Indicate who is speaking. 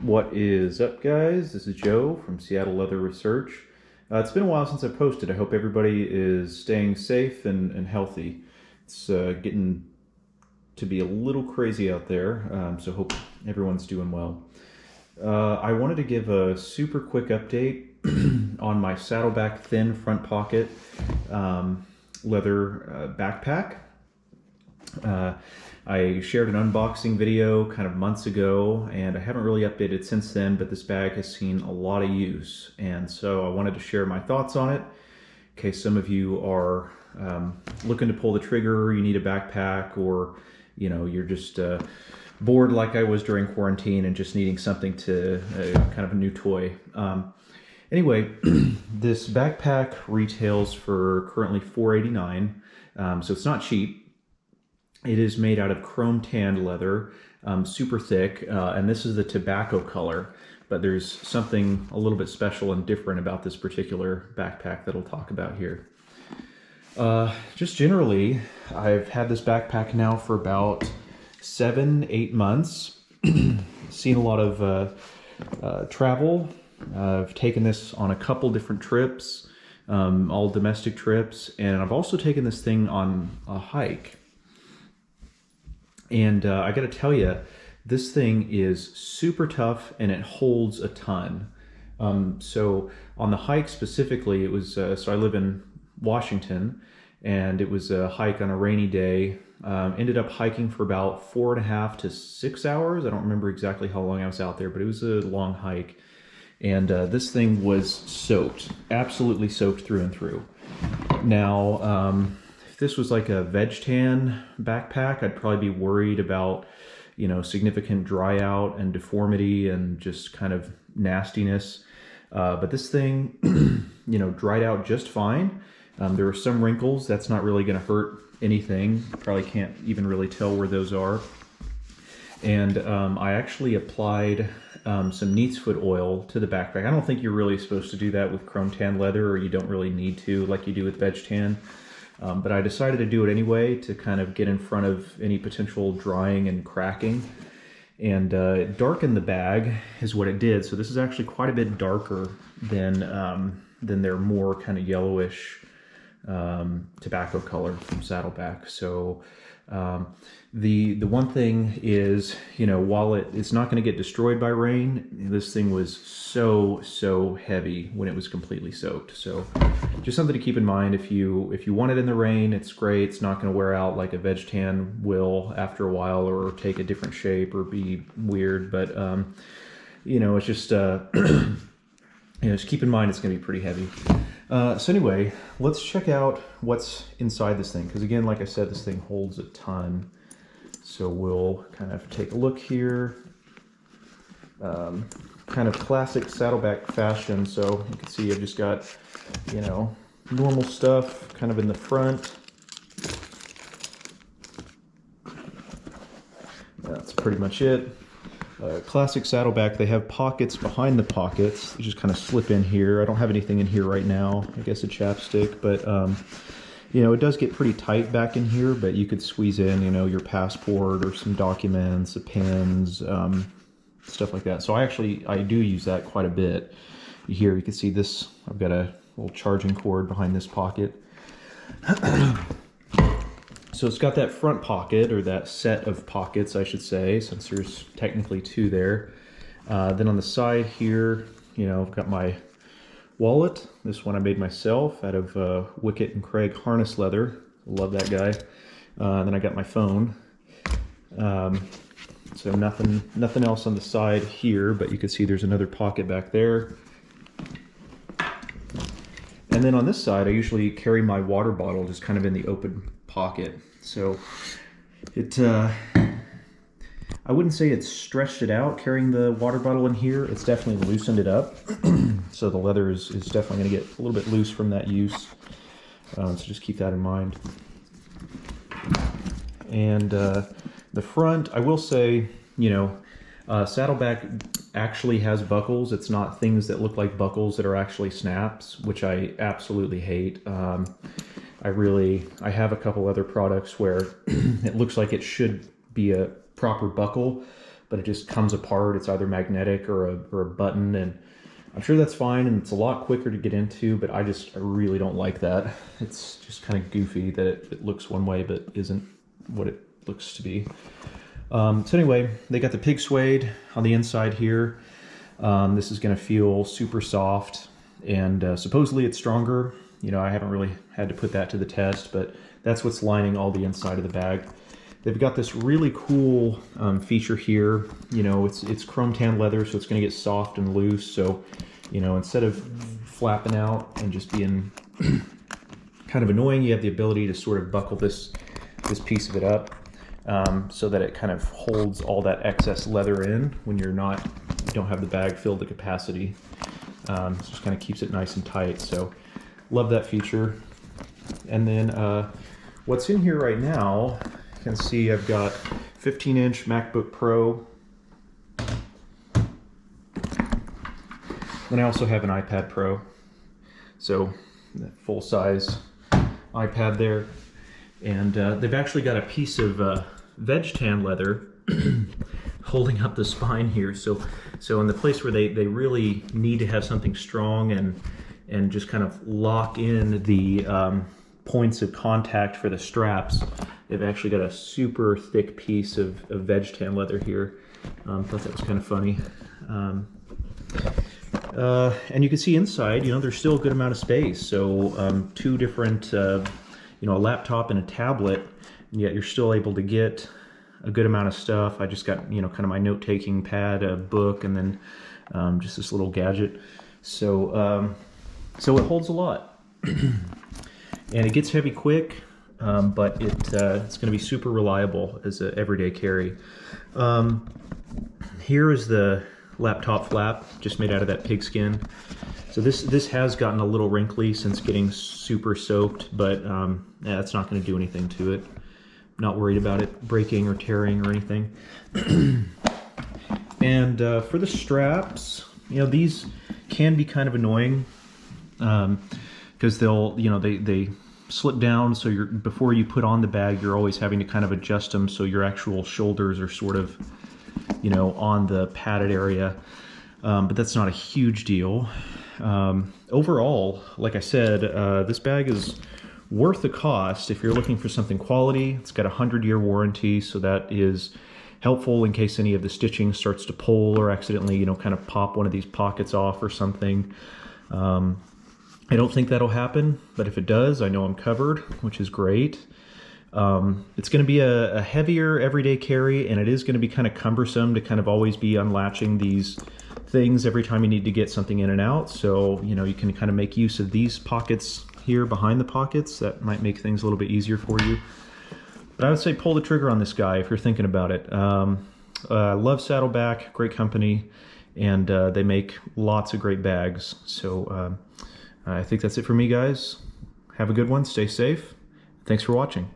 Speaker 1: What is up, guys? This is Joe from Seattle Leather Research. It's been a while since I posted. I hope everybody is staying safe and healthy. It's getting to be a little crazy out there, so hope everyone's doing well. I wanted to give a super quick update on my Saddleback thin front pocket leather backpack. I shared an unboxing video kind of months ago, and I haven't really updated since then, but this bag has seen a lot of use, and so I wanted to share my thoughts on it in case some of you are looking to pull the trigger, you need a backpack, or you're just bored like I was during quarantine and just needing something to kind of a new toy. Anyway, this backpack retails for currently $4.89, so it's not cheap. It is made out of chrome tanned leather, super thick, and this is the tobacco color, but there's something a little bit special and different about this particular backpack that I'll talk about here. Just generally, I've had this backpack now for about 7-8 months. Seen a lot of travel. I've taken this on a couple different trips, all domestic trips, and I've also taken this thing on a hike. And I gotta tell you, this thing is super tough and it holds a ton. So on the hike specifically, it was, so I live in Washington, and it was a hike on a rainy day. Ended up hiking for about 4.5 to 6 hours. I don't remember exactly how long I was out there, but it was a long hike. And this thing was soaked, absolutely soaked through and through. Now, if this was like a veg tan backpack, I'd probably be worried about, significant dry out and deformity and just kind of nastiness. But this thing, dried out just fine. There are some wrinkles. That's not really going to hurt anything. Probably can't even really tell where those are. And I actually applied some neat's foot oil to the backpack. I don't think you're really supposed to do that with chrome tan leather, or you don't really need to like you do with veg tan. But I decided to do it anyway to kind of get in front of any potential drying and cracking. And it darkened the bag is what it did. So this is actually quite a bit darker than their more kind of yellowish tobacco color from Saddleback. So the one thing is, while it's not going to get destroyed by rain, this thing was so heavy when it was completely soaked. So just something to keep in mind. If you want it in the rain, it's great. It's not going to wear out like a veg tan will after a while, or take a different shape or be weird. But it's just just keep in mind it's going to be pretty heavy. So anyway, let's check out what's inside this thing, because again, like I said, this thing holds a ton. So we'll kind of take a look here. Kind of classic Saddleback fashion. So you can see I've just got, normal stuff kind of in the front. That's pretty much it. Classic Saddleback, they have pockets behind the pockets. They just kind of slip in here. I don't have anything in here right now. I guess a chapstick, but it does get pretty tight back in here, but you could squeeze in, your passport or some documents, pens, stuff like that. So I do use that quite a bit. Here you can see this, I've got a little charging cord behind this pocket. So it's got that front pocket, or that set of pockets, I should say, since there's technically two there. Then on the side here, I've got my wallet. This one I made myself out of Wicket and Craig harness leather. Love that guy. Then I got my phone. So nothing else on the side here, but you can see there's another pocket back there. And then on this side, I usually carry my water bottle just kind of in the open pocket. So it, I wouldn't say it's stretched it out carrying the water bottle in here. It's definitely loosened it up. So the leather is definitely going to get a little bit loose from that use. So just keep that in mind. And the front, I will say, Saddleback actually has buckles. It's not things that look like buckles that are actually snaps, which I absolutely hate. I have a couple other products where it looks like it should be a proper buckle, but it just comes apart. It's either magnetic or a button, and I'm sure that's fine, and it's a lot quicker to get into, but I really don't like that. It's just kind of goofy that it looks one way but isn't what it looks to be. So anyway, they got the pig suede on the inside here. This is going to feel super soft, and supposedly it's stronger. You know, I haven't really had to put that to the test, but that's what's lining all the inside of the bag. They've got this really cool feature here. You know, it's chrome tan leather, so it's going to get soft and loose. So, you know, instead of flapping out and just being kind of annoying, you have the ability to sort of buckle this piece of it up so that it kind of holds all that excess leather in when you don't have the bag filled to capacity. It just kind of keeps it nice and tight. So, love that feature. And then what's in here right now, you can see I've got 15-inch MacBook Pro. Then I also have an iPad Pro. So that full-size iPad there. And they've actually got a piece of veg tan leather holding up the spine here. So in the place where they really need to have something strong and just kind of lock in the points of contact for the straps, they've actually got a super thick piece of veg tan leather here. Thought that was kind of funny. And you can see inside, you know, there's still a good amount of space. So two different, you know, a laptop and a tablet, and yet you're still able to get a good amount of stuff. I just got, you know, kind of my note-taking pad, a book, and then just this little gadget. So it holds a lot. And it gets heavy quick, but it's going to be super reliable as an everyday carry. Here is the laptop flap, just made out of that pigskin. So this has gotten a little wrinkly since getting super soaked, but yeah, it's not going to do anything to it. Not worried about it breaking or tearing or anything. And for the straps, you know, these can be kind of annoying because they'll, you know, they slip down. So before you put on the bag, you're always having to kind of adjust them so your actual shoulders are sort of, you know, on the padded area. But that's not a huge deal. Overall, like I said, this bag is worth the cost if you're looking for something quality. It's got a 100-year warranty, so that is helpful in case any of the stitching starts to pull or accidentally, you know, kind of pop one of these pockets off or something. I don't think that'll happen, but if it does, I know I'm covered, which is great. It's going to be a heavier everyday carry, and it is going to be kind of cumbersome to kind of always be unlatching these things every time you need to get something in and out. So, you know, you can kind of make use of these pockets here behind the pockets. That might make things a little bit easier for you. But I would say pull the trigger on this guy if you're thinking about it. Love Saddleback, great company, and they make lots of great bags. So I think that's it for me, guys. Have a good one. Stay safe. Thanks for watching.